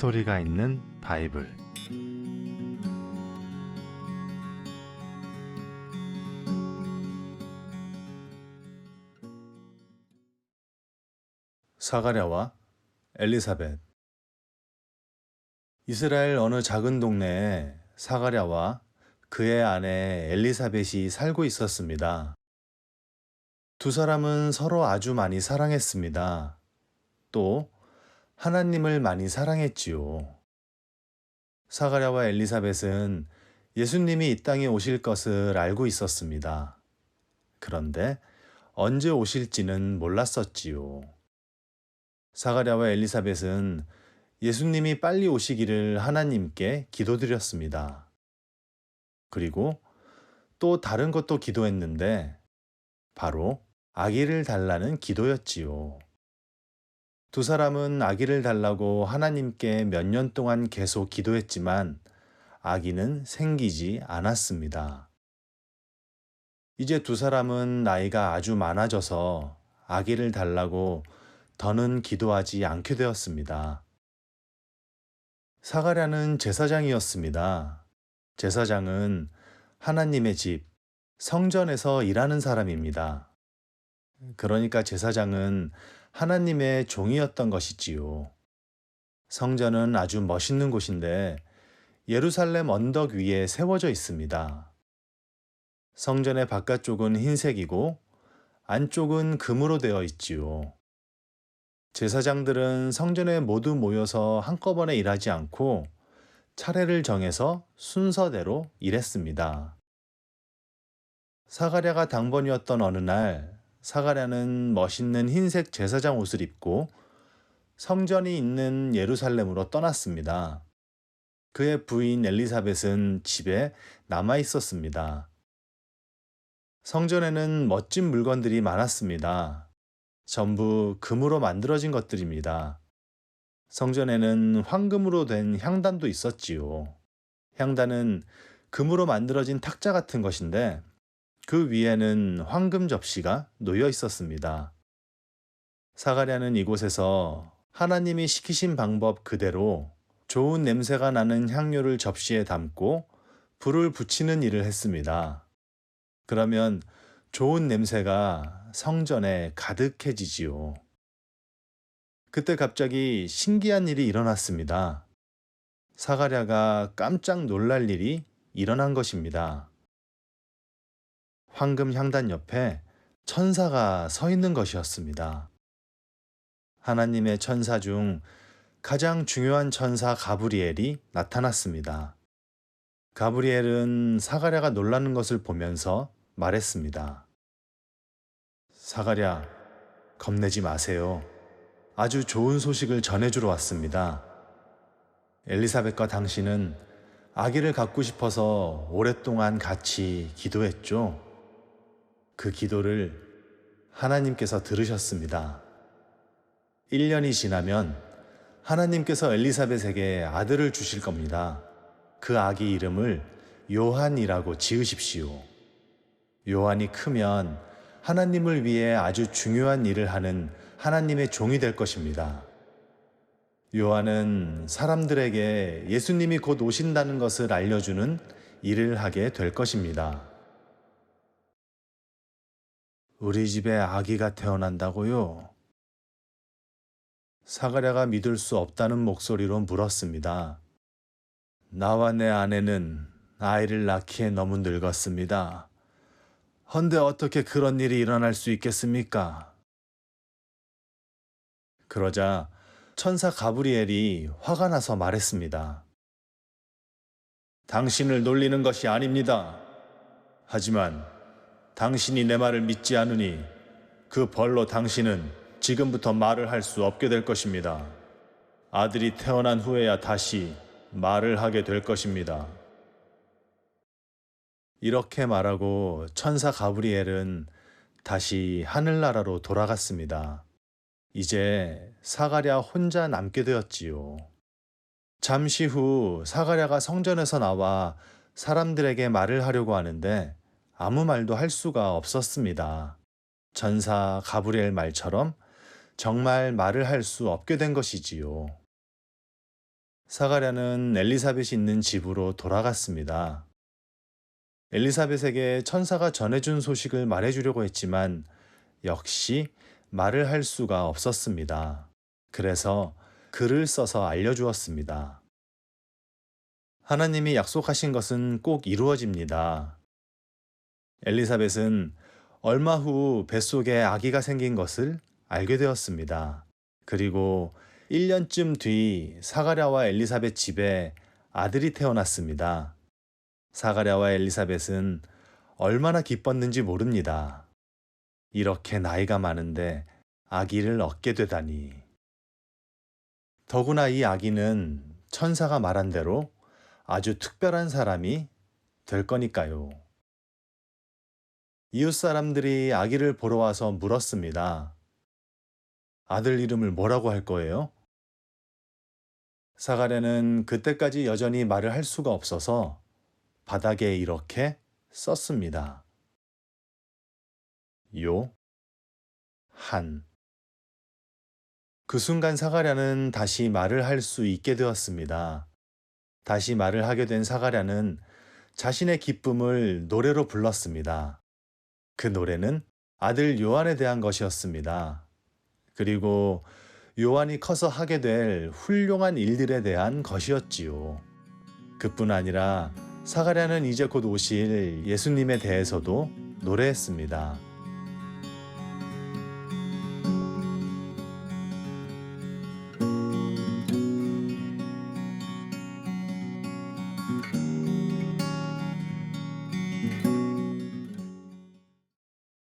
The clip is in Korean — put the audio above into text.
스토리가 있는 바이블. 사가랴와 엘리사벳. 이스라엘 어느 작은 동네에 사가랴와 그의 아내 엘리사벳이 살고 있었습니다. 두 사람은 서로 아주 많이 사랑했습니다. 또 하나님을 많이 사랑했지요. 사가랴와 엘리사벳은 예수님이 이 땅에 오실 것을 알고 있었습니다. 그런데 언제 오실지는 몰랐었지요. 사가랴와 엘리사벳은 예수님이 빨리 오시기를 하나님께 기도드렸습니다. 그리고 또 다른 것도 기도했는데 바로 아기를 달라는 기도였지요. 두 사람은 아기를 달라고 하나님께 몇 년 동안 계속 기도했지만 아기는 생기지 않았습니다. 이제 두 사람은 나이가 아주 많아져서 아기를 달라고 더는 기도하지 않게 되었습니다. 사가랴는 제사장이었습니다. 제사장은 하나님의 집, 성전에서 일하는 사람입니다. 그러니까 제사장은 하나님의 종이었던 것이지요. 성전은 아주 멋있는 곳인데 예루살렘 언덕 위에 세워져 있습니다. 성전의 바깥쪽은 흰색이고 안쪽은 금으로 되어 있지요. 제사장들은 성전에 모두 모여서 한꺼번에 일하지 않고 차례를 정해서 순서대로 일했습니다. 사가랴가 당번이었던 어느 날, 사가랴는 멋있는 흰색 제사장 옷을 입고 성전이 있는 예루살렘으로 떠났습니다. 그의 부인 엘리사벳은 집에 남아 있었습니다. 성전에는 멋진 물건들이 많았습니다. 전부 금으로 만들어진 것들입니다. 성전에는 황금으로 된 향단도 있었지요. 향단은 금으로 만들어진 탁자 같은 것인데 그 위에는 황금 접시가 놓여 있었습니다. 사가랴는 이곳에서 하나님이 시키신 방법 그대로 좋은 냄새가 나는 향료를 접시에 담고 불을 붙이는 일을 했습니다. 그러면 좋은 냄새가 성전에 가득해지지요. 그때 갑자기 신기한 일이 일어났습니다. 사가랴가 깜짝 놀랄 일이 일어난 것입니다. 황금 향단 옆에 천사가 서 있는 것이었습니다. 하나님의 천사 중 가장 중요한 천사 가브리엘이 나타났습니다. 가브리엘은 사가랴가 놀라는 것을 보면서 말했습니다. 사가랴, 겁내지 마세요. 아주 좋은 소식을 전해주러 왔습니다. 엘리사벳과 당신은 아기를 갖고 싶어서 오랫동안 같이 기도했죠. 그 기도를 하나님께서 들으셨습니다. 1년이 지나면 하나님께서 엘리사벳에게 아들을 주실 겁니다. 그 아기 이름을 요한이라고 지으십시오. 요한이 크면 하나님을 위해 아주 중요한 일을 하는 하나님의 종이 될 것입니다. 요한은 사람들에게 예수님이 곧 오신다는 것을 알려주는 일을 하게 될 것입니다. 우리 집에 아기가 태어난다고요? 사가랴가 믿을 수 없다는 목소리로 물었습니다. 나와 내 아내는 아이를 낳기에 너무 늙었습니다. 헌데 어떻게 그런 일이 일어날 수 있겠습니까? 그러자 천사 가브리엘이 화가 나서 말했습니다. 당신을 놀리는 것이 아닙니다. 하지만 당신이 내 말을 믿지 않으니 그 벌로 당신은 지금부터 말을 할 수 없게 될 것입니다. 아들이 태어난 후에야 다시 말을 하게 될 것입니다. 이렇게 말하고 천사 가브리엘은 다시 하늘나라로 돌아갔습니다. 이제 사가랴 혼자 남게 되었지요. 잠시 후 사가랴가 성전에서 나와 사람들에게 말을 하려고 하는데 아무 말도 할 수가 없었습니다. 천사 가브리엘 말처럼 정말 말을 할 수 없게 된 것이지요. 사가랴는 엘리사벳이 있는 집으로 돌아갔습니다. 엘리사벳에게 천사가 전해준 소식을 말해주려고 했지만 역시 말을 할 수가 없었습니다. 그래서 글을 써서 알려주었습니다. 하나님이 약속하신 것은 꼭 이루어집니다. 엘리사벳은 얼마 후 뱃속에 아기가 생긴 것을 알게 되었습니다. 그리고 1년쯤 뒤 사가랴와 엘리사벳 집에 아들이 태어났습니다. 사가랴와 엘리사벳은 얼마나 기뻤는지 모릅니다. 이렇게 나이가 많은데 아기를 얻게 되다니. 더구나 이 아기는 천사가 말한 대로 아주 특별한 사람이 될 거니까요. 이웃 사람들이 아기를 보러 와서 물었습니다. 아들 이름을 뭐라고 할 거예요? 사가랴는 그때까지 여전히 말을 할 수가 없어서 바닥에 이렇게 썼습니다. 한. 그 순간 사가랴는 다시 말을 할 수 있게 되었습니다. 다시 말을 하게 된 사가랴는 자신의 기쁨을 노래로 불렀습니다. 그 노래는 아들 요한에 대한 것이었습니다. 그리고 요한이 커서 하게 될 훌륭한 일들에 대한 것이었지요. 그뿐 아니라 사가랴는 이제 곧 오실 예수님에 대해서도 노래했습니다.